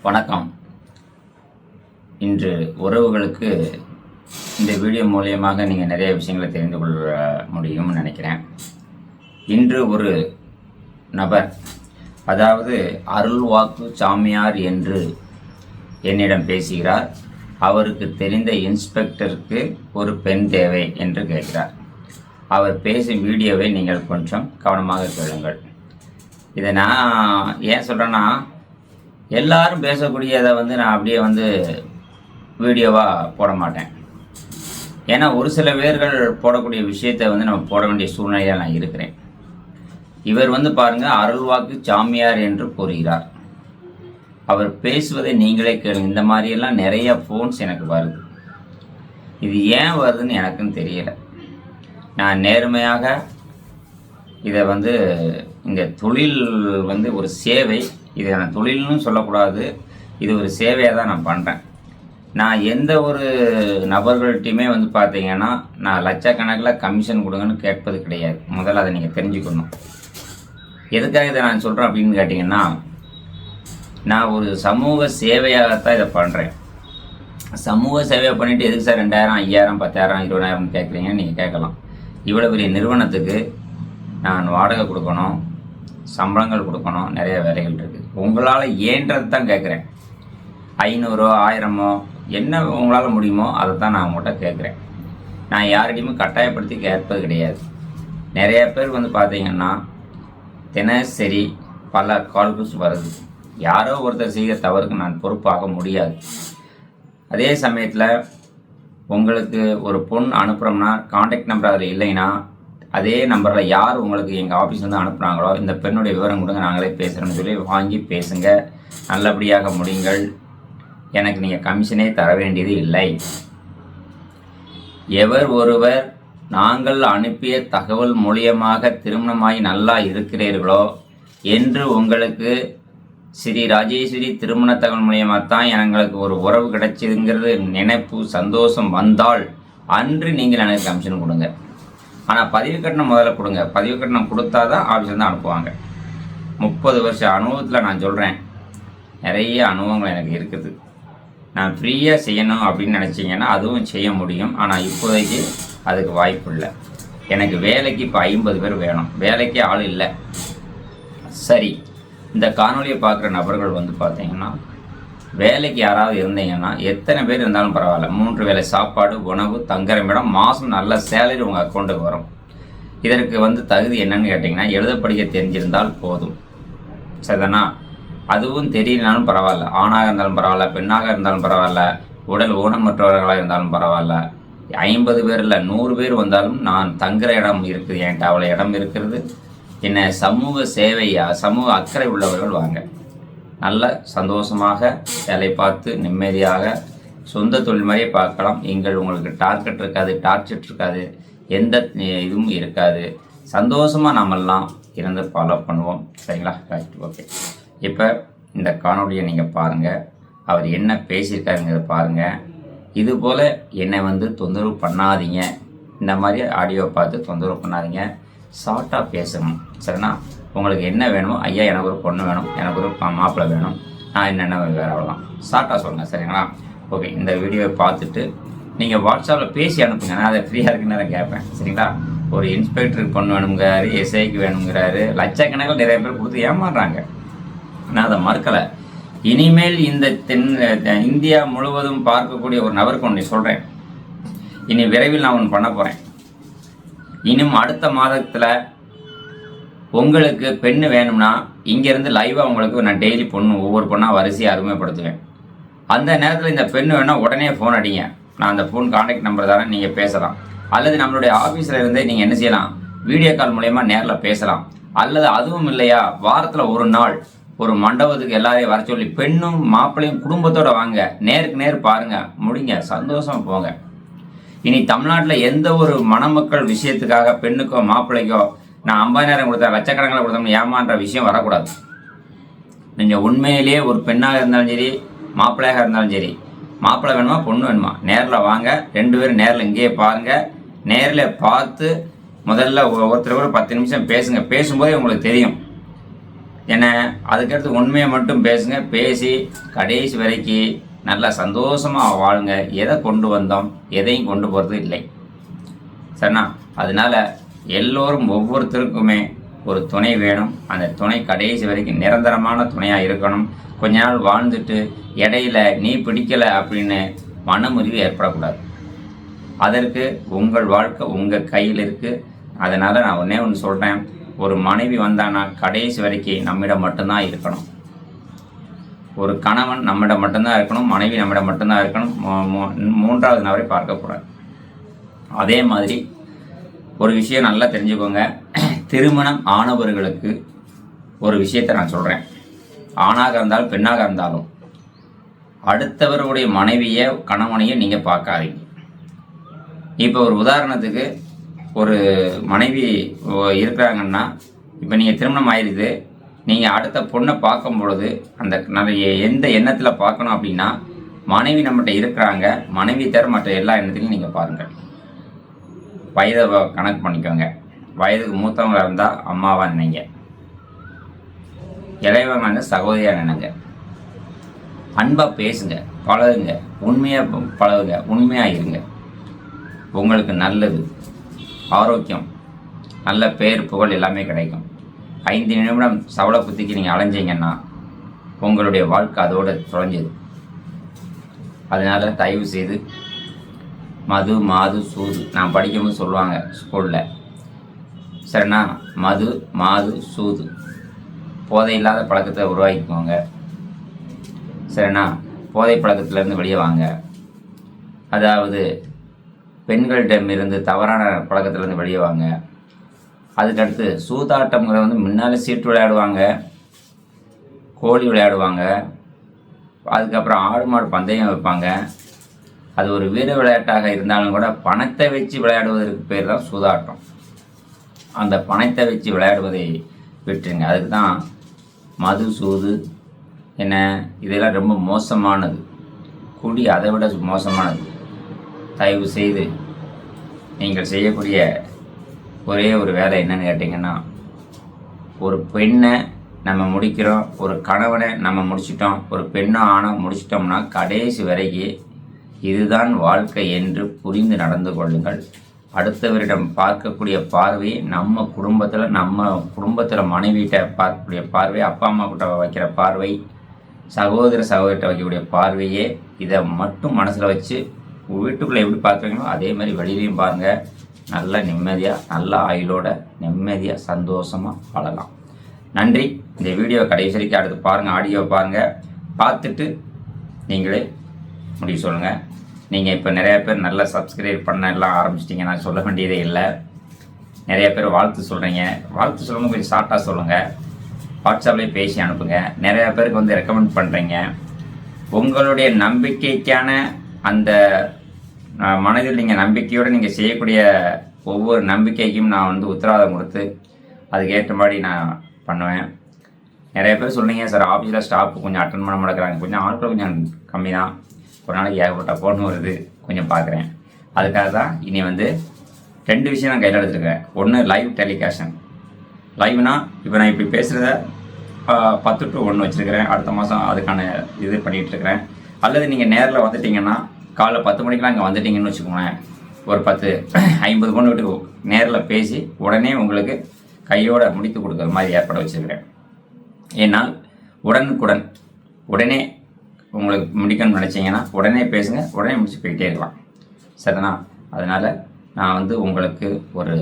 வணக்கம். இன்று உறவுகளுக்கு இந்த வீடியோ மூலியமாக நீங்கள் நிறைய விஷயங்களை தெரிந்து கொள்ள முடியும்னு நினைக்கிறேன். இன்று ஒரு நபர், அதாவது அருள்வாக்கு சாமியார் என்று என்னிடம் பேசுகிறார். அவருக்கு தெரிந்த இன்ஸ்பெக்டருக்கு ஒரு பெண் தேவை என்று கேட்கிறார். அவர் பேசும் வீடியோவை நீங்கள் கொஞ்சம் கவனமாக கேளுங்கள். இதை நான் ஏன் சொல்கிறேன்னா, எல்லாரும் பேசக்கூடியதை நான் அப்படியே வீடியோவாக போட மாட்டேன். ஏன்னா ஒரு சில பேர்கள் போடக்கூடிய விஷயத்தை நம்ம போட வேண்டிய சூழ்நிலையாக நான் இருக்கிறேன். இவர் பாருங்கள், அருள்வாக்கு சாமியார் என்று கூறுகிறார். அவர் பேசுவதை நீங்களே கேளுங்க. இந்த மாதிரியெல்லாம் நிறைய ஃபோன்ஸ் எனக்கு வருது. இது ஏன் வருதுன்னு எனக்குன்னு தெரியலை. நான் நேர்மையாக இதை இந்த தொழில் ஒரு சேவை, இதை நான் தொழில்னு சொல்லக்கூடாது, இது ஒரு சேவையாக தான் நான் பண்ணுறேன். நான் எந்த ஒரு நபர்கள்ட்டையுமே பார்த்தீங்கன்னா நான் லட்சக்கணக்கில் கமிஷன் கொடுங்கன்னு கேட்பது கிடையாது. முதல்ல அதை நீங்கள் தெரிஞ்சுக்கணும். எதுக்காக இதை நான் சொல்கிறேன் அப்படின்னு கேட்டிங்கன்னா, நான் ஒரு சமூக சேவையாகத்தான் இதை பண்ணுறேன். சமூக சேவையை பண்ணிவிட்டு எதுக்கு சார் 2000, 5000, 10,000, 20,000 கேட்குறீங்கன்னு நீங்கள் கேட்கலாம். இவ்வளோ பெரிய நிறுவனத்துக்கு நான் வாடகை கொடுக்கணும், சம்பளங்கள் கொடுக்கணும், நிறைய வேலைகள் இருக்குது. உங்களால் ஏன்றது தான் கேட்குறேன். 500, 1000 என்ன உங்களால் முடியுமோ அதை தான் நான் உங்கள்கிட்ட கேட்குறேன். நான் யார்கிட்டையுமே கட்டாயப்படுத்தி கேட்பது கிடையாது. நிறைய பேர் பார்த்தீங்கன்னா தினசரி பல கால்ஸ் வருது. யாரோ ஒருத்தர் செய்கிற தவறுக்கு நான் பொறுப்பாக முடியாது. அதே சமயத்தில் உங்களுக்கு ஒரு பொண்ணு அனுப்புகிறோம்னா கான்டாக்ட் நம்பர் அதில் இல்லைன்னா, அதே நம்பரில் யார் உங்களுக்கு எங்கள் ஆஃபீஸ் அனுப்புனாங்களோ இந்த பெண்ணுடைய விவரம் கொடுங்க, நாங்களே பேசுகிறோன்னு சொல்லி வாங்கி பேசுங்க. நல்லபடியாக முடியுங்கள். எனக்கு நீங்கள் கமிஷனே தர வேண்டியது இல்லை. எவர் ஒருவர் நாங்கள் அனுப்பிய தகவல் மூலியமாக திருமணமாகி நல்லா இருக்கிறீர்களோ என்று உங்களுக்கு ஸ்ரீ ராஜேஸ்வரி திருமண தகவல் மூலியமாக தான் எங்களுக்கு ஒரு உறவு கிடைச்சிதுங்கிறது நினைப்பு சந்தோஷம் வந்தால் அன்று நீங்கள் எனக்கு கமிஷன் கொடுங்க. ஆனால் பதிவு கட்டணம் முதல்ல கொடுங்க. பதிவு கட்டணம் கொடுத்தா தான் ஆஃபீஸ் அனுப்புவாங்க. 30 வருஷ அனுபவத்தில் நான் சொல்கிறேன். நிறைய அனுபவங்கள் எனக்கு இருக்குது. நான் ஃப்ரீயாக செய்யணும் அப்படின்னு நினச்சிங்கன்னா அதுவும் செய்ய முடியும். ஆனால் இப்போதைக்கு அதுக்கு வாய்ப்பு இல்லை. எனக்கு வேலைக்கு இப்போ 50 பேர் வேணும். வேலைக்கு ஆள் இல்லை. சரி, இந்த காணொலியை பார்க்குற நபர்கள் பார்த்தீங்கன்னா, வேலைக்கு யாராவது இருந்தீங்கன்னா எத்தனை பேர் இருந்தாலும் பரவாயில்ல, 3 வேளை சாப்பாடு, உணவு, தங்குறமிடம், மாதம் நல்ல சேலரி உங்கள் அக்கௌண்ட்டுக்கு வரும். இதற்கு தகுதி என்னன்னு கேட்டிங்கன்னா, எழுத படிக்க தெரிஞ்சிருந்தால் போதும். சரிதானா? அதுவும் தெரியலனாலும் பரவாயில்ல. ஆணாக இருந்தாலும் பரவாயில்ல, பெண்ணாக இருந்தாலும் பரவாயில்ல, உடல் ஊனமற்றவர்களாக இருந்தாலும் பரவாயில்ல. 50 பேர் இல்லை, 100 பேர் வந்தாலும் நான் தங்குற இடம் இருக்குது. என்கிட்ட அவ்வளோ இடம் இருக்கிறது. என்ன சமூக சேவையா, சமூக அக்கறை உள்ளவர்கள் வாங்க. நல்ல சந்தோஷமாக வேலை பார்த்து நிம்மதியாக சொந்த தொழில் மாதிரியே பார்க்கலாம். உங்களுக்கு டார்கெட் இருக்காது, டார்ச்சர் இருக்காது, எந்த இதுவும் இருக்காது. சந்தோஷமாக நம்மெல்லாம் இருந்து ஃபாலோ பண்ணுவோம். சரிங்களா? Right, okay. இப்போ இந்த காணொலியை நீங்கள் பாருங்கள். அவர் என்ன பேசியிருக்காருங்கிறத பாருங்கள். இதுபோல் என்னை தொந்தரவு பண்ணாதீங்க. இந்த மாதிரி ஆடியோவை பார்த்து தொந்தரவு பண்ணாதீங்க. ஷார்ட்டாக பேசணும். சரிண்ணா? உங்களுக்கு என்ன வேணுமோ, ஐயா எனக்கு ஒரு பொண்ணு வேணும், எனக்கு ஒரு மாப்பிள்ளை வேணும், நான் என்னென்ன வேறு அவ்வளோதான் ஷார்ட்டாக சொல்லுங்கள். சரிங்களா? ஓகே. இந்த வீடியோவை பார்த்துட்டு நீங்கள் வாட்ஸ்அப்பில் பேசி அனுப்புங்க. நான் அதை ஃப்ரீயாக இருக்குன்னு நான் கேட்பேன். சரிங்களா? ஒரு இன்ஸ்பெக்டருக்கு பொண்ணு வேணுங்கிறாரு, எஸ்ஐக்கு வேணுங்கிறாரு, லட்சக்கணக்கில் நிறைய பேர் கொடுத்து ஏமாறுறாங்க. நான் அதை மறுக்கலை. இனிமேல் இந்த இந்தியா முழுவதும் பார்க்கக்கூடிய ஒரு நபருக்கு ஒன்று சொல்கிறேன். இனி விரைவில் நான் ஒன்று பண்ண போகிறேன். இன்னும் அடுத்த மாதத்தில் உங்களுக்கு பெண்ணு வேணும்னா இங்கேருந்து லைவாக உங்களுக்கு நான் டெய்லி ஒவ்வொரு பொண்ணாக வரிசையாக அறிமுகப்படுத்துவேன். அந்த நேரத்தில் இந்த பெண்ணு வேணால் உடனே ஃபோன் அடிங்க. நான் அந்த ஃபோன் கான்டாக்ட் நம்பர் தரேன், நீங்கள் பேசலாம். அல்லது நம்மளுடைய ஆஃபீஸில் இருந்தே நீங்கள் என்ன செய்யலாம், வீடியோ கால் மூலயமா நேரில் பேசலாம். அல்லது அதுவும் இல்லையா, வாரத்தில் ஒரு நாள் ஒரு மண்டபத்துக்கு எல்லாரையும் வர சொல்லி பெண்ணும் மாப்பிள்ளையும் குடும்பத்தோடு வாங்க, நேருக்கு நேர் பாருங்கள், முடிங்க, சந்தோஷமாக போங்க. இனி தமிழ்நாட்டில் எந்த ஒரு மணமக்கள் விஷயத்துக்காக பெண்ணுக்கோ மாப்பிள்ளைக்கோ நான் 50,000 கொடுத்தா லட்சக்கணக்கில் கொடுத்தோம்னு ஏமான்ற விஷயம் வரக்கூடாது. நீங்கள் உண்மையிலேயே ஒரு பெண்ணாக இருந்தாலும் சரி, மாப்பிள்ளையாக இருந்தாலும் சரி, மாப்பிள்ளை வேணுமா பொண்ணு வேணுமா நேரில் வாங்க. 2 பேரும் நேரில் இங்கேயே பாருங்கள். நேரில் பார்த்து முதல்ல ஒருத்தர் கூட 10 நிமிஷம் பேசுங்க. பேசும்போதே உங்களுக்கு தெரியும் ஏன்னா அதுக்கடுத்து உண்மையை மட்டும் பேசுங்க. பேசி கடைசி வரைக்கும் நல்லா சந்தோஷமாக வாழுங்க. எதை கொண்டு வந்தோம், எதையும் கொண்டு போகிறது இல்லை. சரிண்ணா? அதனால் எல்லோரும் ஒவ்வொருத்தருக்குமே ஒரு துணை வேணும். அந்த துணை கடைசி வரைக்கும் நிரந்தரமான துணையாக இருக்கணும். கொஞ்ச நாள் வாழ்ந்துட்டு இடையில நீ பிடிக்கலை அப்படின்னு மனமுறிவு ஏற்படக்கூடாது. அதற்கு உங்கள் வாழ்க்கை உங்கள் கையில் இருக்குது. அதனால் நான் ஒன்று சொல்கிறேன், ஒரு மனைவி வந்தானா கடைசி வரைக்கும் நம்மிடம் மட்டும்தான் இருக்கணும். ஒரு கணவன் நம்மிடம் மட்டும்தான் இருக்கணும், மனைவி நம்மிடம் மட்டும்தான் இருக்கணும். மூன்றாவது நபரை பார்க்கக்கூடாது. அதே மாதிரி ஒரு விஷயம் நல்லா தெரிஞ்சுக்கோங்க. திருமணம் ஆனவர்களுக்கு ஒரு விஷயத்தை நான் சொல்கிறேன். ஆணாக இருந்தாலும் பெண்ணாக இருந்தாலும் அடுத்தவருடைய மனைவியை கணவனையை நீங்கள் பார்க்காதீங்க. இப்போ ஒரு உதாரணத்துக்கு ஒரு மனைவி இருக்கிறாங்கன்னா, இப்போ நீங்கள் திருமணம் ஆயிடுது, நீங்கள் அடுத்த பொண்ணை பார்க்கும் பொழுது அந்த நிறைய எந்த எண்ணத்தில் பார்க்கணும் அப்படின்னா, மனைவி நம்மகிட்ட இருக்கிறாங்க, மனைவி தவிர மற்ற எல்லா எண்ணத்திலையும் நீங்கள் பாருங்கள். வயதை கணக்கு பண்ணிக்கோங்க. வயதுக்கு மூத்தவங்களாக இருந்தால் அம்மாவாக நினைங்க, இளையவங்க வந்து சகோதரியாக நினைங்க. அன்பாக பேசுங்க, பழகுங்க, உண்மையாக பழகுங்க, உண்மையாக இருங்க. உங்களுக்கு நல்லது, ஆரோக்கியம், நல்ல பேர் புகழ் எல்லாமே கிடைக்கும். 5 நிமிடம் சவளை புத்திக்கு நீங்கள் அலைஞ்சிங்கன்னா உங்களுடைய வாழ்க்கை அதோடு தொலைஞ்சது. அதனால் தயவு செய்து மது மாது சூது, நான் படிக்கும்போது சொல்லுவாங்க ஸ்கூலில், சரிண்ணா? மது மாது சூது, போதை இல்லாத பழக்கத்தை உருவாக்கிக்கோங்க. சரிண்ணா? போதை பழக்கத்திலேருந்து வெளியே வாங்க. அதாவது பெண்களிடமிருந்து தவறான பழக்கத்திலேருந்து வெளியே வாங்க. அதுக்கடுத்து சூதாட்டம்ங்கிற வந்து முன்னால் சீட்டு விளையாடுவாங்க, கோழி விளையாடுவாங்க, அதுக்கப்புறம் ஆடு மாடு பந்தயம் வைப்பாங்க. அது ஒரு வீர விளையாட்டாக இருந்தாலும் கூட பணத்தை வச்சு விளையாடுவதற்கு பேர் தான் சூதாட்டம். அந்த பணத்தை வச்சு விளையாடுவதை விட்டுருங்க. அதுக்கு தான் மது சூது என்ன இதெல்லாம் ரொம்ப மோசமானது. குடி அதை விட மோசமானது. தயவு செய்து நீங்கள் செய்யக்கூடிய ஒரே ஒரு வேலை என்னன்னு கேட்டிங்கன்னா, ஒரு பெண்ணை நம்ம முடிக்கிறோம், ஒரு கணவனை நம்ம முடிச்சிட்டோம், ஒரு பெண்ணோ ஆணோ முடிச்சிட்டோம்னா கடைசி வரைக்கும் இதுதான் வாழ்க்கை என்று புரிந்து நடந்து கொள்ளுங்கள். அடுத்தவரிடம் பார்க்கக்கூடிய பார்வை, நம்ம குடும்பத்தில் மனைவிகிட்ட பார்க்கக்கூடிய பார்வை, அப்பா அம்மா கிட்ட வைக்கிற பார்வை, சகோதரிட்ட வைக்கக்கூடிய பார்வையே, இதை மட்டும் மனசில் வச்சு வீட்டுக்குள்ளே எப்படி பார்க்குறீங்களோ அதே மாதிரி வெளியிலையும் பாருங்கள். நல்ல நிம்மதியாக, நல்ல ஆயுளோட நிம்மதியாக சந்தோஷமாக வாழலாம். நன்றி. இந்த வீடியோ கடைசி வரைக்கும் அடுத்து பாருங்கள், ஆடியோவை பாருங்கள். பார்த்துட்டு நீங்களே முடிவு சொல்லுங்கள். நீங்கள் இப்போ நிறையா பேர் நல்லா சப்ஸ்கிரைப் பண்ண எல்லாம் ஆரம்பிச்சிட்டிங்க, நான் சொல்ல வேண்டியதே இல்லை. நிறைய பேர் வாழ்த்து சொல்கிறீங்க. வாழ்த்து சொல்லுங்கள், கொஞ்சம் ஷார்ட்டாக சொல்லுங்கள், வாட்ஸ்அப்லேயே பேசி அனுப்புங்க. நிறையா பேருக்கு வந்து ரெக்கமெண்ட் பண்ணுறீங்க. உங்களுடைய நம்பிக்கைக்கான அந்த மனதில் நீங்கள் நம்பிக்கையோடு நீங்கள் செய்யக்கூடிய ஒவ்வொரு நம்பிக்கைக்கும் நான் வந்து உத்தரவாதம் கொடுத்து அதுக்கேற்ற மாதிரி நான் பண்ணுவேன். நிறைய பேர் சொல்கிறீங்க, சார் ஆஃபீஸில் ஸ்டாஃப் கொஞ்சம் அட்டன் பண்ண மாட்டேங்கிறாங்க, கொஞ்சம் ஆட்கள் கொஞ்சம் கம்மி தான், ஒரு நாளைக்கு ஏகப்பட்ட ஃபோன் வருது, கொஞ்சம் பார்க்குறேன். அதுக்காக தான் இனி வந்து 2 விஷயம் நான் கையில் எடுத்துருக்கேன். ஒன்று லைவ் டெலிகாஷன். லைவ்னா இப்போ நான் இப்படி பேசுகிறத 10 to 1 வச்சுருக்கிறேன். அடுத்த மாதம் அதுக்கான இது பண்ணிகிட்ருக்கிறேன். அல்லது நீங்கள் நேரில் வந்துட்டிங்கன்னா காலைல 10 மணிக்கெலாம் இங்கே வந்துட்டிங்கன்னு வச்சுக்கோங்களேன், ஒரு 50 பொண்ணு வீட்டுக்கு நேரில் பேசி உடனே உங்களுக்கு கையோட முடித்து கொடுக்குற மாதிரி ஏற்பாடு வச்சுருக்கிறேன். ஏன்னால் உடனுக்குடன் உடனே உங்களுக்கு முடிக்கணும்னு நினச்சிங்கன்னா உடனே பேசுங்க, உடனே முடிச்சு போய்கிட்டே இருக்கலாம். சரிண்ணா? அதனால் நான் வந்து உங்களுக்கு ஒரு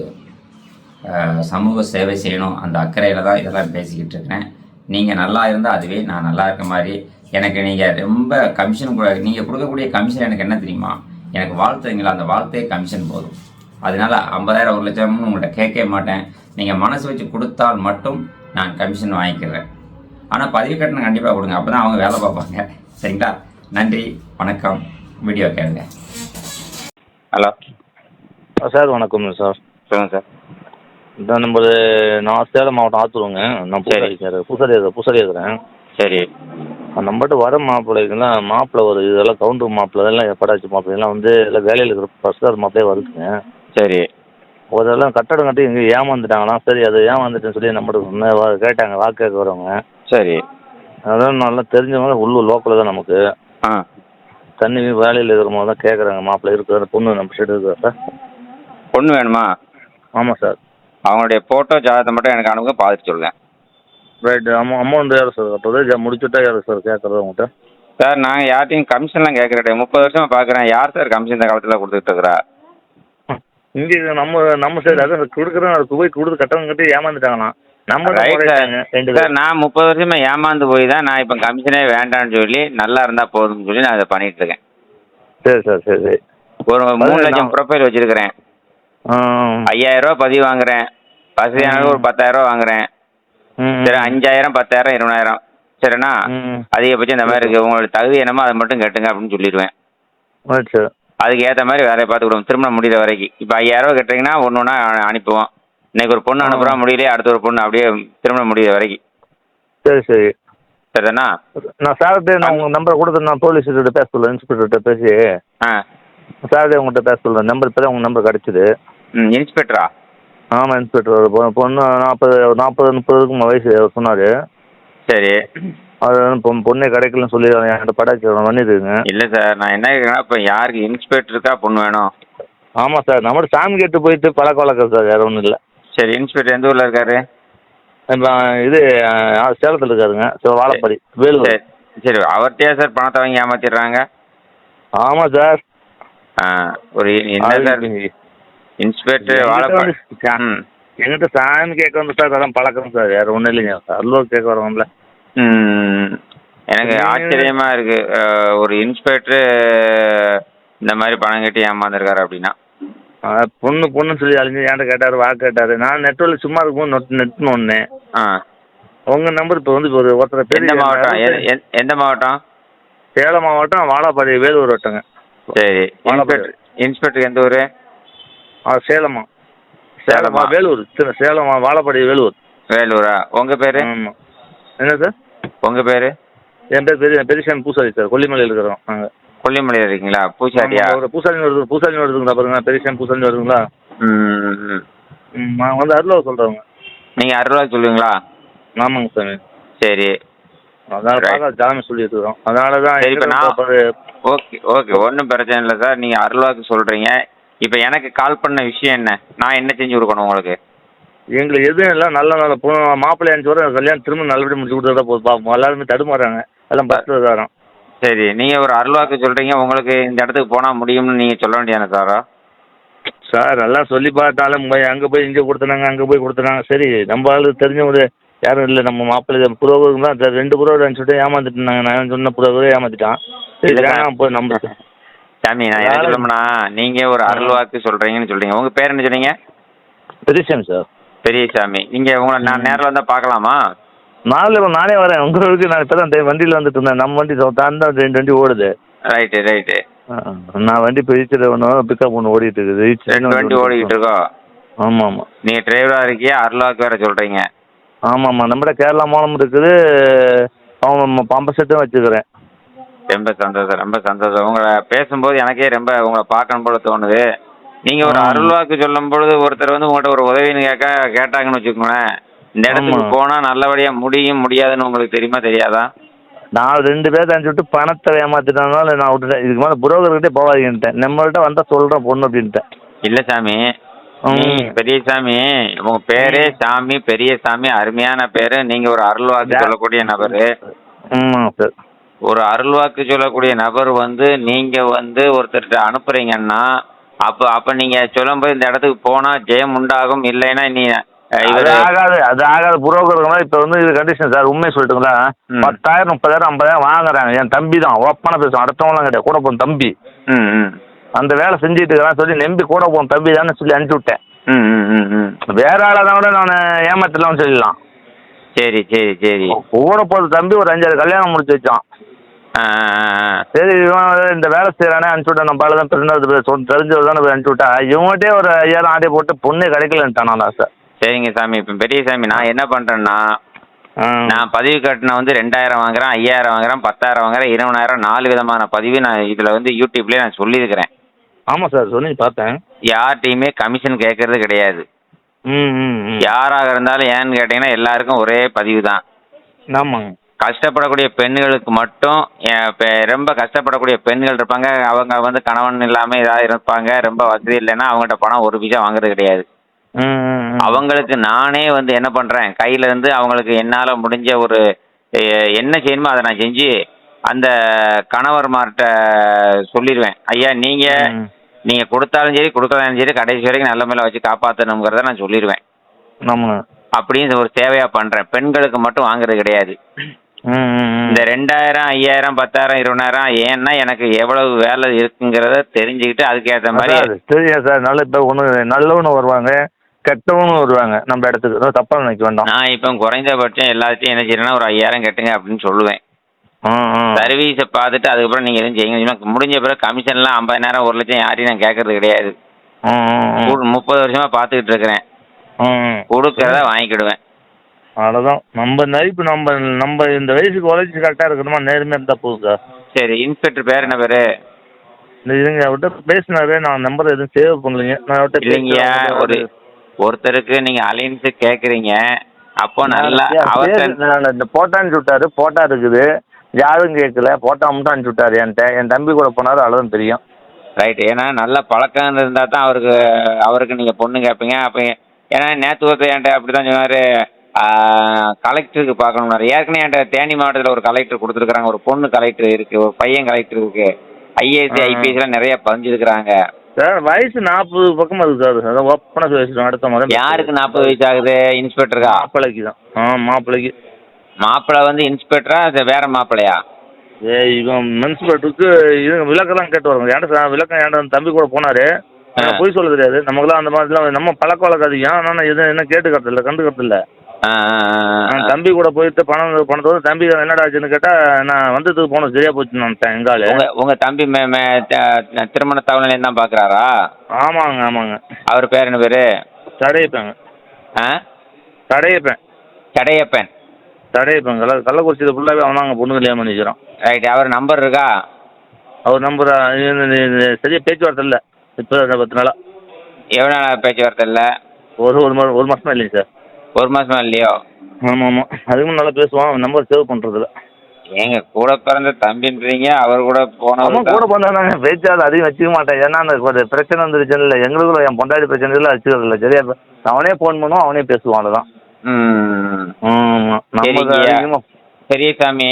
சமூக சேவை செய்யணும் அந்த அக்கறையில் தான் இதெல்லாம் பேசிக்கிட்டு இருக்கிறேன். நீங்கள் நல்லா இருந்தால் அதுவே நான் நல்லா இருக்க மாதிரி. எனக்கு நீங்கள் ரொம்ப கமிஷன் நீங்கள் கொடுக்கக்கூடிய கமிஷன் எனக்கு என்ன தெரியுமா, எனக்கு வாழ்த்துறீங்களா, அந்த வாழ்த்தே கமிஷன் போதும். அதனால் 50,000 1 லட்சம்னு உங்கள்கிட்ட கேட்க மாட்டேன். நீங்கள் மனசு வச்சு கொடுத்தால் மட்டும் நான் கமிஷன் வாங்கிக்கிறேன். ஆனால் பதிவு கட்டணம் கண்டிப்பாக கொடுங்க, அப்போ தான் அவங்க வேலை பார்ப்பாங்க. சரிங்களா? நன்றி, வணக்கம். வீடியோ கேளுங்க. ஹலோ சார், வணக்கம் சார். சொல்லுங்கள் சார். இந்த நான் சேலம் மாவட்டம் ஆத்தூருங்க. நான் பூசாரி இருக்கிறேன். சரி. நம்மகிட்ட வர மாப்பிள்ளைங்கெல்லாம் ஒரு இதெல்லாம் கவுண்டர் மாப்பிள்ளை, இதெல்லாம் எப்படாச்சு மாப்பிள்ளைலாம் வந்து எல்லாம் வேலையில் இருக்கிற ஃபர்ஸ்ட் கிளாஸ் மாப்பிள்ளையே வருதுங்க. சரி. அதெல்லாம் கட்டடம் கட்டி இங்கே ஏமாந்துட்டாங்களாம். சரி அது ஏமாந்துட்டேன்னு சொல்லி நம்மகிட்ட கேட்டாங்க வாக்கு கேட்க வரவங்க. சரி. அதெல்லாம் நல்லா தெரிஞ்சவங்க உள்ளூர் லோக்கலில் தான் நமக்கு. ஆ. தண்ணி வேலையில் இருக்கிறவங்க தான் கேட்குறாங்க. மாப்பிள்ளை இருக்கிற பொண்ணு நம்ம சைடு இருக்கிற சார். பொண்ணு வேணுமா? ஆமாம் சார். அவங்களுடைய ஃபோட்டோ ஜாதகத்தை மட்டும் எனக்கு அனுப்புங்க, பார்த்துட்டு சொல்லுங்கள். ரைட்டு. அமௌண்ட் யார் சார் கட்டுறது? முடிச்சுட்டா யார் சார் கேட்குறது உங்கள்கிட்ட? சார் நாங்கள் யார்ட்டையும் கமிஷன்லாம் கேட்குறேன். 30 வருஷமாக பார்க்குறேன். யார் சார் கமிஷன் இந்த காலத்தில் கொடுத்துட்டு இருக்கிறா? இங்கே நம்ம சைடு அதை கொடுக்குறோம். அது போய் கொடுத்து கட்டணம் கட்டி ஏமாந்துட்டாங்களாம். நம்ம ரைட் சார். நான் 30 வருஷமாக ஏமாந்து போய் தான் நான் இப்போ கமிஷனே வேண்டாம்னு சொல்லி நல்லா இருந்தால் போதும்னு சொல்லி நான் அதை பண்ணிட்டு இருக்கேன். சரி சார். சரி சரி. ஒரு 3 லட்சம் ப்ரொஃபைல் வச்சுருக்கிறேன். 5000 ரூபா பதிவு வாங்குறேன். வசதியான ஒரு 10,000 ரூபா வாங்குறேன். சரி 5000, 10,000, 20,000 சரிண்ணா? அதிகபட்சம் இந்த மாதிரி இருக்குது. உங்களோட தகுதி என்னமோ அதை மட்டும் கட்டுங்க அப்படின்னு சொல்லிடுவேன். சார் அதுக்கு ஏற்ற மாதிரி வேலையை பார்த்து விடுவோம் திருமணம் முடிகிற வரைக்கும். இப்போ 5000 ரூபா கட்டுறீங்கன்னா ஒன்று ஒன்றா அனுப்புவோம். இன்னைக்கு ஒரு பொண்ணு அனுப்புகிறோம், முடியலையே அடுத்த ஒரு பொண்ணு, அப்படியே திருமணம் முடிகிற வரைக்கும். சரி சரி. சரிதாண்ணா? நான் சார்கிட்ட நான் உங்கள் நம்பரை கொடுத்து நான் போலீஸ்கிட்ட பேச சொல்லுவேன். இன்ஸ்பெக்டர்கிட்ட பேசி சார்கிட்ட உங்கள்கிட்ட பேச சொல்லுவேன். நம்பர் இப்போ தான் உங்கள் நம்பர் கிடச்சிது. இன்ஸ்பெக்டரா? ஆமாம் இன்ஸ்பெக்டர். பொண்ணு 40-30 வயசு சொன்னார். சரி. அது பொண்ணே கிடைக்கலன்னு சொல்லி என்கிட்ட படாச்சு பண்ணிடுங்க. இல்லை சார், நான் என்ன கேட்குறேன்னா இப்போ யாருக்கு இன்ஸ்பெக்டருக்கா பொண்ணு வேணும்? ஆமாம் சார். நம்ம சாமி கேட்டு போயிட்டு பழக்க வழக்கம் சார், வேறு ஒன்றும் இல்லை. சரி. இன்ஸ்பெக்டர் எந்த ஊரில் இருக்காரு? இப்போ இது சேலத்தில் இருக்காருங்க. சரி வாழப்பாடி வேலூர். சரி சரி. அவர்கிட்டயே சார் பணத்தை வாங்கி ஏமாற்றிடுறாங்க? ஆமாம் சார். ஒரு என்ன சார் இன்ஸ்பெக்டர் வாழப்பாடி? எங்கிட்ட சாமி கேட்க வந்து சார் அதெல்லாம் பழக்கம் சார், வேறு ஒன்றும் இல்லைங்க. அல்வா கேட்க வரவங்கள. எனக்கு ஆச்சரியமா இருக்கு. ஒரு இன்ஸ்பெக்டர் இந்த மாதிரி பணம் கட்டி ஏமாந்துருக்காரு அப்படின்னா. பொண்ணுன்னு சொல்லி அழிஞ்சு என்கிட்ட கேட்டார், வாக்கு கேட்டார். நான் நெட்வொர்க்கில் சும்மா இருக்கும்போது நெட்னு ஒன்று உங்கள் நம்பர் இப்போ வந்து ஒரு ஒருத்தர் பேர். எந்த மாவட்டம்? எந்த மாவட்டம்? சேலம் மாவட்டம், வாழப்பாடி வேலூர் வட்டங்க. சரி. இன்ஸ்பெக்டர் எந்த ஊர்? சேலமா? சேலமா வேலூர். சேலம் வாழப்பாடி வேலூர். வேலூரா? உங்கள் பேர்? ஆமாம். என்ன சார் உங்கள் பேர்? என் பேர் பெரியசாமி பூசாரி சார். கொல்லிமலையில் இருக்கிறோம் நாங்கள். கொல்லிமலையில் இருக்கீங்களா? பூசாரியா? பூசாரி வருதுங்களா பாருங்க. பெரியசாமி பூசாரி வருதுங்களா? நான் வந்து அருளா சொல்கிறவங்க. நீங்கள் அருளா சொல்லுவீங்களா? ஆமாங்க சாமி. சரி. அதனால ஜாமி சொல்லிட்டுருக்கோம். அதனால தான். சரி. இப்போ நான் ஓகே ஓகே ஒன்றும் பிரச்சனை இல்லை சார். நீங்கள் அருளாவுக்கு சொல்கிறீங்க. இப்போ எனக்கு கால் பண்ண விஷயம் என்ன? நான் என்ன செஞ்சு கொடுக்கணும் உங்களுக்கு? எங்களுக்கு எதுவும் இல்லை. நல்ல மாப்பிள்ளை அனுப்பிச்சு வர கல்யாணம் திரும்ப நல்லபடியாக முடிச்சு கொடுத்தா போதும். பார்ப்போம். எல்லாருமே தடுமாறாங்க. எல்லாம் 10 வரோம். சரி. நீங்கள் ஒரு அருள்வாக்கு சொல்கிறீங்க. உங்களுக்கு இந்த இடத்துக்கு போனால் முடியும்னு நீங்கள் சொல்ல வேண்டியதானே சாரா? சார் எல்லாம் சொல்லி பார்த்தாலும் அங்கே போய் இங்கே கொடுத்துனாங்க, அங்கே போய் கொடுத்துனாங்க. சரி நம்ம ஆளு தெரிஞ்சவங்க யாரும் இல்லை. நம்ம மாப்பிள்ளை புரோகர் தான் 2 புரோகர் அனுப்பிச்சுட்டு ஏமாந்துட்டு இருந்தாங்க. நான் சொன்ன புரோகரே ஏமாத்திட்டான். சரி போய் நம்ம சாமி நான் என்ன சொல்லணும்னா, நீங்கள் ஒரு அருள்வாக்கு சொல்கிறீங்கன்னு சொல்கிறீங்க. உங்கள் பேர் என்ன சொன்னீங்க? பெரியசாமி சார். பெரியசாமி. நீங்கள் உங்களை நான் நேரில் வந்தால் பார்க்கலாமா? நானே வரேன் உங்களுக்கு. நான் இப்போ தான் வண்டியில் வந்துட்டு இருந்தேன். நம்ம வண்டி தான் 2 வண்டி ஓடுது. ரைட்டு. நான் வண்டி இப்போ ஈச்சர் ஒன்று பிக்கப் ஒன்று ஓடிட்டு இருக்குது. 2 வண்டி ஓடிக்கிட்டு இருக்கோம். ஆமாம். நீங்கள் டிரைவராக இருக்கியா? அருள்வாக்கு வேறு சொல்கிறீங்க? ஆமாம். நம்மகிட்ட கேரளா மூலம் இருக்குது. அவங்க பம்பு செட்டும் வச்சுக்கிறேன். ரொம்ப சந்தோஷம். உங்களை பேசும்போது எனக்கே ரொம்ப உங்களை பார்க்கணும் போல தோணுது. நீங்கள் ஒரு அருள்வாக்கு சொல்லும் பொழுது ஒருத்தர் வந்து உங்கள்கிட்ட ஒரு உதவின்னு கேட்டாங்கன்னு வச்சுக்கோங்களேன். இந்த இடத்துக்கு போனால் நல்லபடியாக முடியாதுன்னு உங்களுக்கு தெரியுமா தெரியாதா? நான் 2 பேர் அனுப்பிச்சுட்டு பணத்தை ஏமாத்திட்டாங்கனால நான் விட்டுட்டேன். இதுக்கு மேலே புரோக்கர்கிட்டே போகாதீங்கன்ட்டேன். நம்மள்கிட்ட வந்தால் சொல்கிறேன் பொண்ணு அப்படின்ட்டேன். இல்லை சாமி, பெரியசாமி. உங்கள் பேரே சாமி, பெரியசாமி. அருமையான பேர். நீங்கள் ஒரு அருள்வாக்கு சொல்லக்கூடிய நபர். சார் ஒரு அருள்வாக்கு சொல்லக்கூடிய நபர் வந்து நீங்கள் வந்து ஒருத்தர்கிட்ட அனுப்புறீங்கன்னா அப்போ நீங்கள் சொல்லும்போது இந்த இடத்துக்கு போனால் ஜெயம் உண்டாகும். இல்லைன்னா நீ அது ஆகாது புரோக்கர். இப்போ வந்து இது கண்டிஷன் சார். உண்மையை சொல்லிட்டுங்களா? 10,000, 30,000, 50,000 வாங்குறாங்க. என் தம்பி தான் ஓப்பனாக பேசுவோம். அடுத்தவங்களாம் கிடையாது. கூட போன தம்பி. அந்த வேலை செஞ்சுட்டு இருக்கிறான்னு சொல்லி நம்பி கூட போன தம்பி தானே சொல்லி அனுப்பிச்சி விட்டேன். வேற ஆளாக கூட நான் ஏமாத்தலாம்னு சொல்லலாம். சரி. கூட போகிற தம்பி ஒரு 5-6 கல்யாணம் முடிச்சு வச்சான். சரி இவன் இந்த வேலை செய்கிறானே அனுப்பிச்சு விட்டேன். நம்ம பால தான் தெரிஞ்சவர் தானே அனுப்பிச்சு விட்டா. இவங்ககிட்டே ஒரு 5,000 ஆண்டே போட்டு பொண்ணே கிடைக்கலன்ட்டானா சார். சரிங்க சாமி. இப்போ பெரியசாமி நான் என்ன பண்ணுறேன்னா, நான் பதிவு கட்டின வந்து 2,000 வாங்குறேன், 5,000 வாங்குறேன், 10,000 வாங்குறேன், 20,000, 4 விதமான பதிவு நான் இதில் வந்து யூடியூப்லேயே நான் சொல்லியிருக்கிறேன். ஆமாம் சார் சொல்லி பார்த்தேன். யார்கிட்டையுமே கமிஷன் கேட்கறது கிடையாது. ம் ம் ம். யாராக இருந்தாலும் ஏன்னு கேட்டிங்கன்னா எல்லாருக்கும் ஒரே பதிவு தான். ஆமாங்க. கஷ்டப்படக்கூடிய பெண்களுக்கு மட்டும் ரொம்ப கஷ்டப்படக்கூடிய பெண்கள் இருப்பாங்க. அவங்க வந்து கணவன் இல்லாமல் ஏதாவது இருப்பாங்க. ரொம்ப வசதி இல்லைன்னா அவங்ககிட்ட பணம் ஒரு பைசா வாங்குறது கிடையாது. ம் ம் ம். அவங்களுக்கு நானே வந்து என்ன பண்ணுறேன், கையில் இருந்து அவங்களுக்கு என்னால் முடிஞ்ச ஒரு என்ன செய்யணுமோ அதை நான் செஞ்சு அந்த கணவர்மார்கிட்ட சொல்லிடுவேன். ஐயா நீங்கள் கொடுத்தாலும் சரி கொடுக்கலாலும் சரி கடைசி வரைக்கும் நல்ல மேலே வச்சு காப்பாற்றணுங்கிறத நான் சொல்லிடுவேன். ஆமாங்க. அப்படின்னு ஒரு சேவையாக பண்ணுறேன். பெண்களுக்கு மட்டும் வாங்குறது கிடையாது. இந்த 2000 5000 10,000 20,000 ஏன்னா எனக்கு எவ்வளவு வேலை இருக்குங்கிறத தெரிஞ்சுக்கிட்டு அதுக்கேற்ற மாதிரி தெரியும் சார். நல்ல இப்போ ஒன்று நல்லவனும் வருவாங்க, கெட்டவனும் வருவாங்க நம்ம இடத்துக்கு. தப்பாக நினைக்க வேண்டாம். நான் இப்போ குறைந்தபட்சம் எல்லாத்தையும் என்ன செய்யறேன்னா ஒரு 5000 கட்டுங்க அப்படின்னு சொல்லுவேன். சர்வீஸை பார்த்துட்டு அதுக்கப்புறம் நீங்கள் எதுவும் செய்யுங்க. முடிஞ்ச பிறகு கமிஷன்லாம் 50,000 1 லட்சம் யாரையும் நான் கேட்கறது கிடையாது. 30 வருஷமா பார்த்துக்கிட்டு இருக்கிறேன். கொடுக்கறத வாங்கிக்கிடுவேன். அவ்வளோதான். நம்ம நைப்பு நம்ம இந்த வயசுக்கு உழைச்சி கரெக்டாக இருக்கணுமா, நேர்மையாக இருந்தால் போதும் சார். சரி, இன்ஸ்பெக்டர் பேர் என்ன பேர்? இதுங்க அவர்கிட்ட பேசினாரு, நான் நம்பர் எதுவும் சேவ் பண்ணலைங்க. நான் அவர்கிட்ட இல்லைங்கய்யா, ஒருத்தருக்கு நீங்கள் அலைன்ஸு கேட்குறீங்க. அப்போ நல்லா நான் இந்த போட்டோ அனுப்பிச்சு விட்டாரு. போட்டோ இருக்குது, யாரும் கேட்கல. போட்டோ மட்டும் அனுப்பிச்சு விட்டாரு என்கிட்ட. என் தம்பி கூட போனாரு, அவ்வளோதான் தெரியும். ரைட்டு. ஏன்னா நல்ல பழக்கம் இருந்தால் தான் அவருக்கு நீங்கள் பொண்ணு கேட்பீங்க. அப்போ ஏன்னா நேற்று ஒருத்தர் என்கிட்ட அப்படி தான் சொன்னார், கலெக்டருக்கு பார்க்கணும்னாரு. ஏற்கனவே என்கிட்ட தேனி மாவட்டத்தில் ஒரு கலெக்டர் கொடுத்துருக்குறாங்க. ஒரு பொண்ணு கலெக்டர் இருக்குது, ஒரு பையன் கலெக்டர் இருக்குது. ஐஏஎஸ் ஐபிஎஸ்லாம் நிறைய பதிஞ்சிருக்கிறாங்க சார். வயசு 40 பக்கம் இருக்குது சார். அதான் ஓப்பனாக வயசு அடுத்த மாதிரி. யாருக்கு 40 வயசு ஆகுது? இன்ஸ்பெக்டருக்கா? மாப்பிள்ளைக்கு தான். மாப்பிள்ளைக்கு. மாப்பிள்ளை வந்து இன்ஸ்பெக்டரா? அது வேற மாப்பிள்ளையா? இவன் முன்சிபாலிட்டிக்கு இது விளக்கெல்லாம் கேட்டு வருங்க. ஏன்டா விளக்கம் ஏன்டா தம்பி கூட போனாரு. போய் சொல்ல தெரியாது நமக்குலாம். அந்த மாதிரிலாம் நம்ம பழக்க வழக்கம் அதிகம். ஆனால் எதுவும் என்ன கேட்டுக்கிறது இல்லை, கண்டுக்கிறது இல்லை. தம்பி கூட போயிட்டு பணத்தோடு தம்பி என்னடா ஆச்சுன்னு கேட்டால் நான் வந்ததுக்கு போனோம், சரியா போச்சு நான் எங்கால. உங்கள் தம்பி திருமண தகவல் நிலையம் தான் பார்க்குறாரா? ஆமாங்க ஆமாங்க. அவர் பேர் என்ன பேர்? தடையப்பேங்க. தடையப்பேன். தடையப்பன். தடையப்பேன். கள்ளக்குறிச்சியில் ஃபுல்லாகவே அவனாங்க பொண்ணு கல்யாணம் நிற்கிறோம். ரைட். அவர் நம்பர் இருக்கா? அவர் நம்பர் சரியாக பேச்சுவார்த்தை இல்லை. இப்போ 10 நாளாக. எவ்வளோ நாள் பேச்சுவார்த்தை இல்லை? ஒரு மாதமா இல்லைங்க சார். 1 மாதமா இல்லையோ? ஆமாம் ஆமாம். அதுக்கும் நல்லா பேசுவான். நம்பர் சேவ் பண்ணுறதில்ல. ஏங்க கூட பிறந்த தம்பின்றீங்க, அவர் கூட போனவங்க கூட பிறந்தாங்க. பேச்சாளர் அதிகம் வச்சுக்க மாட்டேன். ஏன்னா அந்த ஒரு பிரச்சனை வந்துருச்சுன்னு இல்லை, எங்களுக்குள்ள என் பொண்டாடி பிரச்சனை இல்லை, வச்சுக்கிறது இல்லை. சரியா அவனே ஃபோன் பண்ணுவான், அவனே பேசுவான். அவ்வளோதான். பெரியசாமி,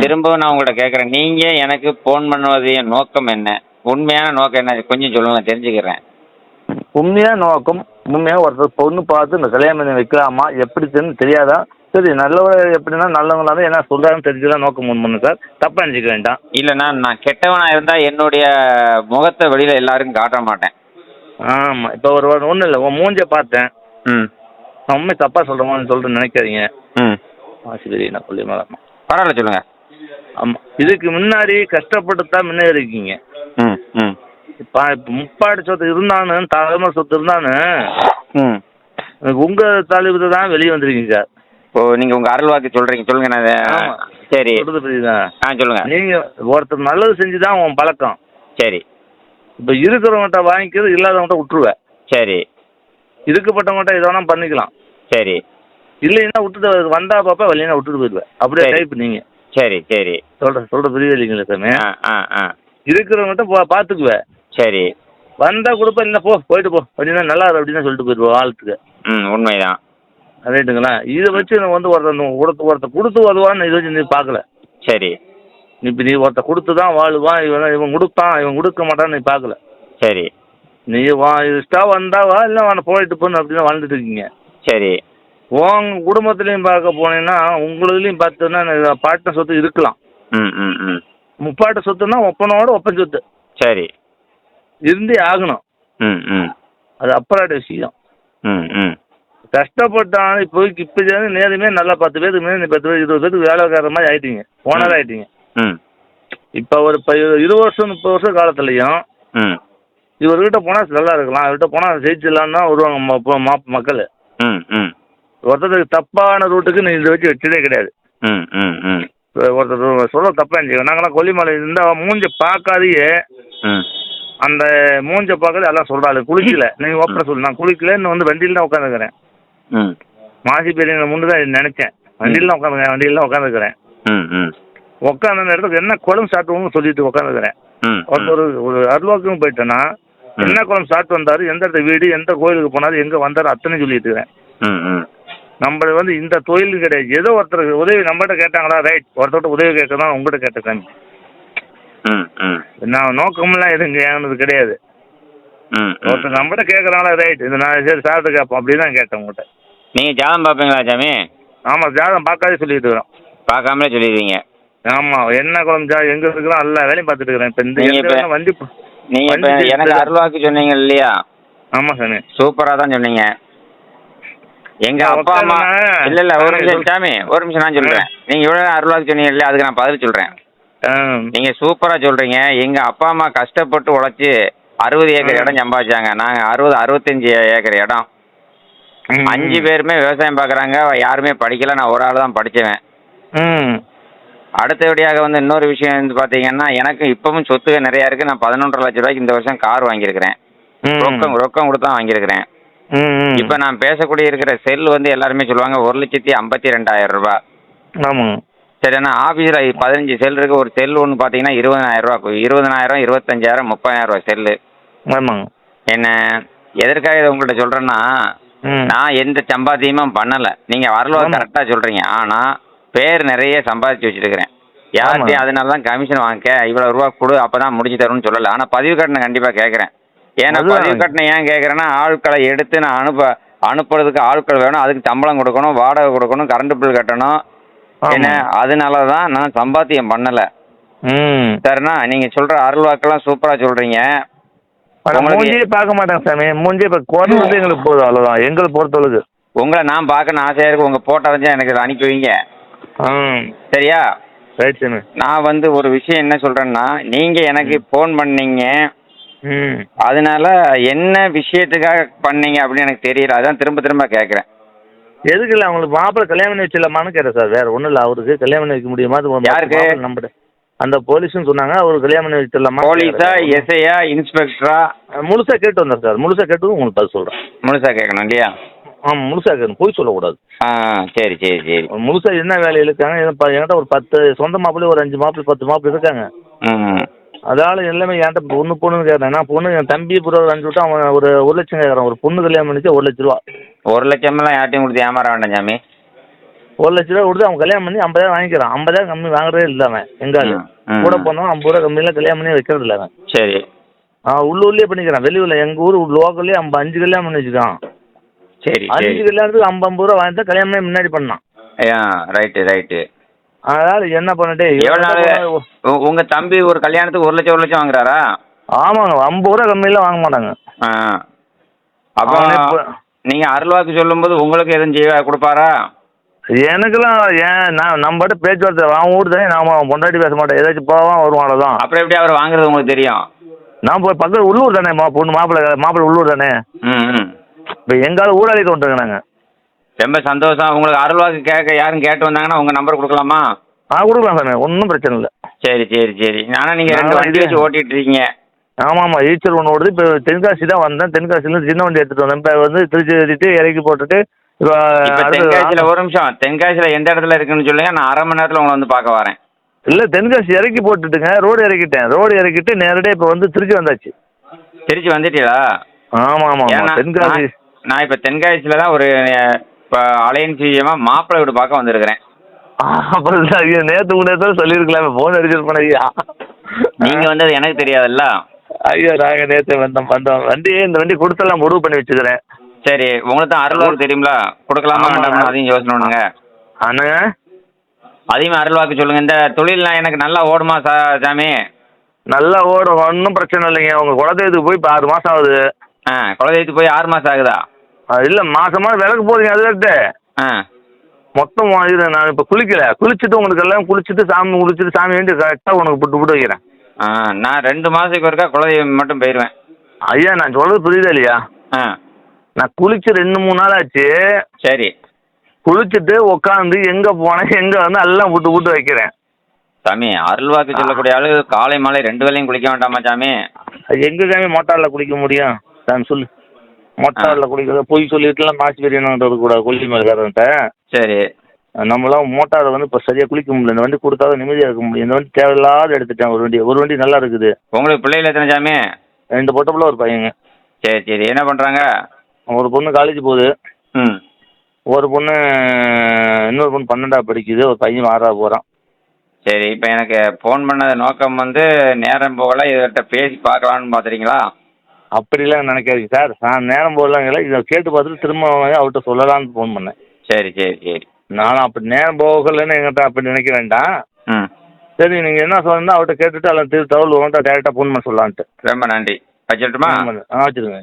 திரும்பவும் நான் உங்கள்கிட்ட கேட்குறேன், நீங்கள் எனக்கு ஃபோன் பண்ணுவதைய நோக்கம் என்ன? உண்மையான நோக்கம் என்ன? கொஞ்சம் சொல்லுங்க, நான் தெரிஞ்சுக்கிறேன். உண்மையாக நோக்கம், உண்மையாக ஒருத்தர் பொண்ணு பார்த்து இந்த கல்யாணம் பண்ணி வைக்கலாமா எப்படி தெரியாதா? சரி, நல்லவங்க எப்படின்னா நல்லவங்களா தான் என்ன சொல்கிறாங்கன்னு தெரிஞ்சுதான் நோக்கம் பண்ணு சார். தப்பாக நினச்சிக்க வேண்டாம். இல்லைண்ணா, நான் கெட்டவனாக இருந்தால் என்னுடைய முகத்தை வெளியில் எல்லாருக்கும் காட்ட மாட்டேன். ஆமாம். இப்போ ஒன்றும் இல்லை, உன் மூஞ்சை பார்த்தேன். நான் உண்மை தப்பாக சொல்கிறோமான்னு சொல்லிட்டு நினைக்காதீங்க. சரி, நான் சொல்லி மேடம் பரவாயில்ல, சொல்லுங்கள். ஆமாம். இதுக்கு முன்னாடி கஷ்டப்பட்டு தான் முன்னேறி இருக்கீங்க. இப்போ முப்பாடு சொத்து இருந்தானு, தலைமை சொத்து இருந்தானு உங்கள் தலைவத்தை தான் வெளியே வந்துருக்கீங்க சார். ஓ, நீங்கள் உங்கள் அருள் வாக்கு சொல்கிறீங்க. சொல்லுங்க. நான் சரி புரியுதா? சொல்லுங்கள். நீங்கள் ஒருத்தர் நல்லது செஞ்சு தான் உன் பழக்கம். சரி. இப்போ இருக்கிறவங்ககிட்ட வாங்கிக்கிறது, இல்லாதவங்ககிட்ட விட்டுருவேன். சரி. இருக்கப்பட்டவங்ககிட்ட எது வேணால் பண்ணிக்கலாம். சரி. இல்லைன்னா விட்டுட்டு வந்தா பாப்பா, வெளியினா விட்டுட்டு போயிடுவேன். அப்படியே டைப் நீங்கள். சரி சரி. சொல்கிற புரியுது இல்லைங்களா சாமி? இருக்கிறவங்ககிட்ட பார்த்துக்குவேன். சரி. வந்தால் கொடுப்பேன், இல்லை போயிட்டு போ அப்படின்னா நல்லா அப்படின்னு சொல்லிட்டு போயிடுவோம் ஆளுக்கு. உண்மைதான். ரைட்டுங்களா? இதை வச்சு நான் வந்து ஒருத்தர் கொடுத்து வருவான்னு இதை வச்சு நீ பார்க்கல. சரி. இப்போ நீ ஒருத்தர் கொடுத்து தான் வாழ்வான், இவன் கொடுப்பான், இவன் கொடுக்க மாட்டான்னு நீ பார்க்கல. சரி. நீ இஷ்டம் வந்தாவா இல்லை அவனை போயிட்டு போன்னு அப்படின்னு வாழ்ந்துட்டு இருக்கீங்க. சரி. உங்க குடும்பத்துலேயும் பார்க்க போனீங்கன்னா உங்களுதுலேயும் பார்த்தோன்னா பாட்ட சொத்து இருக்கலாம். முப்பாட்ட சொத்துன்னா ஒப்பனோட ஒப்பன் சொத்து. சரி. இருந்தே ஆகணும். அது அப்புறம் விஷயம். கஷ்டப்பட்டான். இப்போ நேரமே நல்லா 10 பேருக்கு மேலே 10 பேர் 20 பேருக்கு வேலைக்கார மாதிரி ஆயிட்டீங்க, ஓனர் ஆயிட்டீங்க. இப்போ ஒரு 20 வருஷம் 30 வருஷம் காலத்துலையும் இவர்கிட்ட போனால் நல்லா இருக்கலாம், அவர்கிட்ட போனால் ஜெயிச்சிடலான்னு தான் வருவாங்க மக்கள். ஒருத்தருக்கு தப்பான ரூட்டுக்கு நீ இதை வச்சு வச்சதே கிடையாது. ஒருத்தர் சொல்ல தப்பா இருந்துச்சு. நாங்களாம் கொல்லிமலை இருந்தால் மூஞ்ச பார்க்காதையே அந்த மூஞ்ச பார்க்கறது எல்லாம் சொல்கிறாள் குளிக்கல. நீங்கள் ஓப்பனை சொல்லு, நான் குளிக்கல, இன்னும் வந்து வண்டியில் தான் உட்காந்துக்கிறேன். ம் மாசி பெரிய முன்னு தான் நினச்சேன். வண்டியில் தான் உட்காந்துக்கிறேன், வண்டியில் தான் உட்காந்துக்கிறேன். ம் ம் உட்காந்த இடத்துக்கு என்ன குழம்பு சாப்பிட்டுவோம்னு சொல்லிட்டு உட்காந்துக்கிறேன். ம் ஒரு அருள்வாக்கும் போயிட்டேன்னா என்ன குழம்பு சாப்பிட்டு வந்தார், எந்த இடத்த வீடு, எந்த கோயிலுக்கு போனார், எங்கே வந்தார், அத்தனை சொல்லிட்டு இருக்கிறேன். ம் ம் நம்ம வந்து இந்த தொழில் கிடையாது. ஏதோ ஒருத்தருக்கு உதவி நம்மகிட்ட கேட்டாங்களா, ரைட், ஒருத்தர்கிட்ட உதவி கேட்க தான் உங்கள்கிட்ட கேட்டேன். ம் ம் நான் நோக்கமெல்லாம் எதுவும் ஏனது கிடையாது. ம் ஒருத்தர் நம்மகிட்ட கேட்குறாங்களா, ரைட், இந்த நான் சரி சாப்பிட்டு கேட்போம் அப்படி தான் கேட்டேன் உங்கள்கிட்ட. நீங்கள் ஜாதகம் பார்ப்பீங்களா சாமி? ஆமாம், ஜாதகம் பார்க்காதே சொல்லிட்டு இருக்கிறோம். பார்க்காமலே சொல்லிடுவீங்க. ஆமாம், என்ன குழம்பு எங்கே இருக்கிறோம் எல்லா வேலையும் பார்த்துட்டு இருக்கிறேன். இப்போ இந்த வண்டி நீங்கள் இப்போ எனக்கு அருள்வாக்கு சொன்னீங்க இல்லையா? ஆமாம் சாமி, சூப்பராக தான் சொன்னீங்க. எங்க அப்பா அம்மா இல்ல ஒரு நிமிஷம் சாமி, ஒரு நிமிஷம் நான் சொல்றேன். நீங்க இவ்வளவு அருள்வாக்கு சொன்னீங்க இல்லையா, அதுக்கு நான் பதில் சொல்றேன். நீங்க சூப்பரா சொல்றீங்க. எங்க அப்பா அம்மா கஷ்டப்பட்டு உழைச்சு 60 ஏக்கர் இடம் சம்பாதிச்சாங்க. நாங்க 65 ஏக்கர் இடம். 5 பேருமே விவசாயம் பாக்குறாங்க. யாருமே படிக்கல, நான் ஒரு ஆள் தான் படிச்சவன். அடுத்தபடியாக வந்து இன்னொரு விஷயம் வந்து பாத்தீங்கன்னா, எனக்கு இப்பவும் சொத்துகள் நிறைய இருக்கு. நான் 11.5 லட்சம் ரூபாய்க்கு இந்த வருஷம் கார் வாங்கியிருக்கிறேன். ரொக்கம் கொடுத்தா வாங்கியிருக்கிறேன். இப்ப நான் பேசக்கூடிய இருக்கிற செல் வந்து எல்லாருமே சொல்லுவாங்க 1,52,000 ரூபாய். ஆமாம் சரி, நான் ஆஃபீஸில் 15 செல் இருக்கு. ஒரு செல் ஒன்று பார்த்தீங்கன்னா 20,000 ரூபா, 20,000, 25,000, 30,000 ரூபா செல்லு. ஆமாங்க. என்ன எதற்காக இதை உங்கள்கிட்ட சொல்கிறேன்னா, நான் எந்த சம்பாத்தியமும் பண்ணலை. நீங்கள் வரலவா கரெக்டாக சொல்கிறீங்க. ஆனால் பேர் நிறைய சம்பாதிச்சு வச்சுருக்கிறேன். யார்கிட்டையும் அதனால தான் கமிஷன் வாங்க இவ்வளோ ரூபா கொடு அப்போ தான் முடிச்சு தரும்னு சொல்லலை. ஆனால் பதிவு கட்டணை கண்டிப்பாக கேட்குறேன். ஏன்னா பதிவு கட்டணம் ஏன் கேட்குறேன்னா, ஆட்களை எடுத்து நான் அனுப்புறதுக்கு ஆட்கள் வேணும். அதுக்கு சம்பளம் கொடுக்கணும், வாடகை கொடுக்கணும், கரண்ட் பில் கட்டணும். என்ன அதனால தான் நான் சம்பாத்தியம் பண்ணலை. சரிண்ணா, நீங்கள் சொல்கிற அருள்வாக்கெல்லாம் சூப்பராக சொல்கிறீங்க. மூஞ்சியே பார்க்க மாட்டேங்க சாமி. மூஞ்சியே இப்போ குறைஞ்சது எங்களுக்கு போதும், அவ்வளோதான் எங்களுக்கு பொறுத்தளவுக்கு. உங்களை நான் பார்க்கணும் ஆசையாக இருக்கு. உங்கள் போட்டோ வந்தால் எனக்கு இதை அனுப்பி வைங்க. சரியா? ரைட் சாமி. நான் வந்து ஒரு விஷயம் என்ன சொல்கிறேன்னா, நீங்கள் எனக்கு ஃபோன் பண்ணீங்க, அதனால என்ன விஷயத்துக்காக பண்ணீங்க அப்படின்னு எனக்கு தெரியல. அதான் திரும்ப திரும்ப கேட்குறேன். எதுக்கு இல்லை, அவங்களுக்கு மாப்பிள்ளை கல்யாணம் பண்ணி வச்சிடலாமான்னு கேட்டேன் சார். வேறு ஒன்றும் இல்லை, அவருக்கு கல்யாணம் பண்ணி வைக்க முடியுமா? யாருக்கு? நம்பர் அந்த போலீஸ்னு சொன்னாங்க, அவருக்கு கல்யாணம் பண்ணி வச்சிடலாமா? போலீஸா, எஸ்ஐயா, இன்ஸ்பெக்டரா? முழுசாக கேட்டு வந்தேன் சார். முழுசாக கேட்டு உங்களுக்கு பதில் சொல்கிறேன். முழுசாக கேட்கணும் இல்லையா? ஆமாம், முழுசாக கேட்கணும், போய் சொல்லக்கூடாது. சரி சரி சரி. முழுசாக என்ன வேலையில் இருக்காங்க? என்கிட்ட ஒரு 10 சொந்த மாப்பிள்ளை, ஒரு 5 மாப்பிள்ளை, 10 மாப்பிள்ளை இருக்காங்க. அதனால எல்லாமே என்கிட்ட பொண்ணுன்னு கேட்குறேன். நான் பொண்ணு என் தம்பி புறம் அனுப்பிச்சு விட்டு அவன் ஒரு 1 லட்சம் கேட்குறான். ஒரு பொண்ணு கல்யாணம் பண்ணிச்சு 1 லட்ச ரூபா. 1 லட்சமெல்லாம் யார்ட்டையும் கொடுத்து ஏமாற வேண்டாம் சாமி. 1 லட்ச ரூபா கொடுத்து அவன் கல்யாணம் பண்ணி 50,000 வாங்கிக்கிறான். 50,000 கம்மி வாங்குறதே இல்லை அவன். எங்காலும் கூட போனோம் 50 ரூபா கம்மியெல்லாம் கல்யாணம் பண்ணி வைக்கிறது இல்லை அவன். சரி. உள்ளூர்லேயே பண்ணிக்கிறான். வெளியூரில் எங்கள் ஊர் லோக்கல்லேயே 5 கல்யாணம் பண்ணி வச்சுக்கான். சரி. 5 கல்யாணத்துக்கு 50 ரூபா வாங்கிட்டு கல்யாணம் பண்ணி முன்னாடி பண்ணான். Right right. அதனால என்ன பண்ணிட்டு உங்க தம்பி ஒரு கல்யாணத்துக்கு 1 லட்சம் வாங்குறாரா? ஆமாங்க, 50 ரூபா கம்மியெல்லாம் வாங்க மாட்டாங்க. அப்போ நீங்க அருள்வாக்கு சொல்லும்போது உங்களுக்கு எதுவும் செய்ய கொடுப்பாரா? எனக்குலாம் ஏன் நம்மகிட்ட பேச்சுவார்த்தை அவன் ஊர் தானே, நாம பொண்டாட்டி பேச மாட்டேன். ஏதாச்சும் போவான் வருவான், அவ்வளோதான். அப்புறம் எப்படி அவர் வாங்குறது உங்களுக்கு தெரியும்? நான் போய் பக்கத்து உள்ளூர் தானே, பொண்ணு மாப்பிள்ளை உள்ளூர் தானே. இப்போ எங்காலும் ஊராளி கொண்டுருங்க நாங்கள். ரொம்ப சந்தோஷம். உங்களுக்கு அருள்வாக்கு கேட்க யாரும் கேட்டு வந்தாங்கன்னா உங்கள் நம்பர் கொடுக்கலாமா? கொடுக்கலாம் சாமி, ஒன்றும் பிரச்சனை இல்லை. சரி சரி சரி. ஆனால் நீங்கள் 2 வண்டி வச்சு ஓட்டிகிட்டு இருக்கீங்க. ஆமாம், ஈச்சர் ஒன்று ஓடுது. இப்போ தென்காசி தான் வந்தேன். தென்காசிலேருந்து சின்ன வண்டி எடுத்துகிட்டு வந்தேன். இப்போ வந்து திருச்சி ஏற்றிட்டு இறக்கி போட்டுட்டு இப்போ தென்காசியில் ஒரு நிமிஷம், தென்காசியில் எந்த இடத்துல இருக்குன்னு சொல்லுங்க. நான் 1/2 மணி நேரத்தில் உங்களை வந்து பார்க்க வரேன். இல்லை, தென்காசி இறக்கி போட்டுட்டுங்க, ரோடு இறக்கிட்டேன். ரோடு இறக்கிட்டு நேரடியாக இப்போ வந்து திருச்சி வந்தாச்சு. திருச்சி வந்துட்டீங்களா? ஆமாம் ஆமாம். தென்காசி நான் இப்போ தென்காசியில் தான் ஒரு இப்போ அலையன்ஸ் விஷயமாக மாப்பிள்ளை வீடு பார்க்க வந்திருக்கிறேன். அப்புறம் ஐயா நேற்று முன்னேற்ற சொல்லியிருக்கலாமே, ஃபோன் அடிச்சிருப்பேன் ஐயா. நீங்கள் வந்தது எனக்கு தெரியாதுல்ல ஐயா. நாங்கள் நேற்று வந்தோம் வண்டி, இந்த வண்டி கொடுத்தெல்லாம் முடிவு பண்ணி வச்சுக்கிறேன். சரி, உங்களுக்கு தான் அருள்வாக்கு தெரியுங்களா? கொடுக்கலாமா வேண்டாமா அதையும் யோசனை பண்ணுங்க. அண்ணங்க அதையும் அருள்வாக்கு சொல்லுங்கள். இந்த தொழில்லாம் எனக்கு நல்லா ஓடுமா சாமி? நல்லா ஓடும், ஒன்றும் பிரச்சனை இல்லைங்க. உங்கள் குலதெய்வத்துக்கு போய் இப்போ 6 மாதம் ஆகுது. குலதெய்வத்துக்கு போய் 6 மாதம் ஆகுதா? இல்லை, மாதமா விளக்கு போதுங்க. அது மொத்தம் இது நான் இப்போ குளிச்சுட்டு உங்களுக்கு எல்லாம் குளிச்சுட்டு சாமி வேண்டி கரெக்டாக உனக்கு புட்டு வைக்கிறேன். நான் 2 மாதத்துக்கு ஒருக்கா குலதெய்வம் மட்டும் போயிடுவேன். ஐயா நான் சொல்கிறது புரியுதா இல்லையா? நான் குளிச்சு 2-3 நாள் ஆச்சு. சரி. குளிச்சுட்டு உட்காந்து எங்கே போனேன் எங்கே வந்து எல்லாம் புட்டு வைக்கிறேன். சாமி அருள்வாக்கு சொல்லக்கூடிய ஆளு காலை மாலை 2 வேளையும் குளிக்க வேண்டாமா சாமி? அது எங்க சாமி மோட்டாரில் குளிக்க முடியும் சாமி சொல்லு. மோட்டாரில் குளிக்கிறது பொய் சொல்லிட்டுலாம் மாசி பெரியணுன்றது கூட கொல்லி மேல்காரன்ட்ட. சரி. நம்மளாம் மோட்டாரை வந்து இப்போ சரியாக குளிக்க முடியல. இந்த வண்டி கொடுத்தாதான் நிம்மதியாக இருக்க முடியும். இந்த வண்டி தேவையில்லாத எடுத்துட்டேன். ஒரு வண்டி நல்லா இருக்குது. உங்களுக்கு பிள்ளைகள் எத்தனை சாமி? 2 பொட்ட பிள்ளை ஒரு பையங்க. சரி சரி. என்ன பண்ணுறாங்க? ஒரு பொண்ணு காலேஜ் போகுது. ம். ஒரு பொண்ணு இன்னொரு பொண்ணு 12ஆவது படிக்குது. ஒரு பையன் 6ஆவது போகிறான். சரி. இப்போ எனக்கு ஃபோன் பண்ணது நோக்கம் வந்து நேரம் போகல இவர்கிட்ட பேசி பார்க்கலான்னு பார்த்துறீங்களா? அப்படிலாம் நினைக்காதீங்க சார். நான் நேரம் போடலாங்கல்ல, இதை கேட்டு பார்த்துட்டு திரும்ப அவர்கிட்ட சொல்லலான்னு ஃபோன் பண்ணேன். சரி சரி சரி. நானும் அப்படி நேரம் போகலன்னு எங்கிட்ட அப்படி நினைக்க வேண்டாம். ம். சரி நீங்கள் என்ன சொன்னா அவர்கிட்ட கேட்டுட்டு அதில் தகவல் உங்கள்கிட்ட டேரெக்டாக ஃபோன் பண்ண சொல்லலான்ட்டு. ரொம்ப நன்றி. வச்சுட்டுமா? வச்சுருங்க.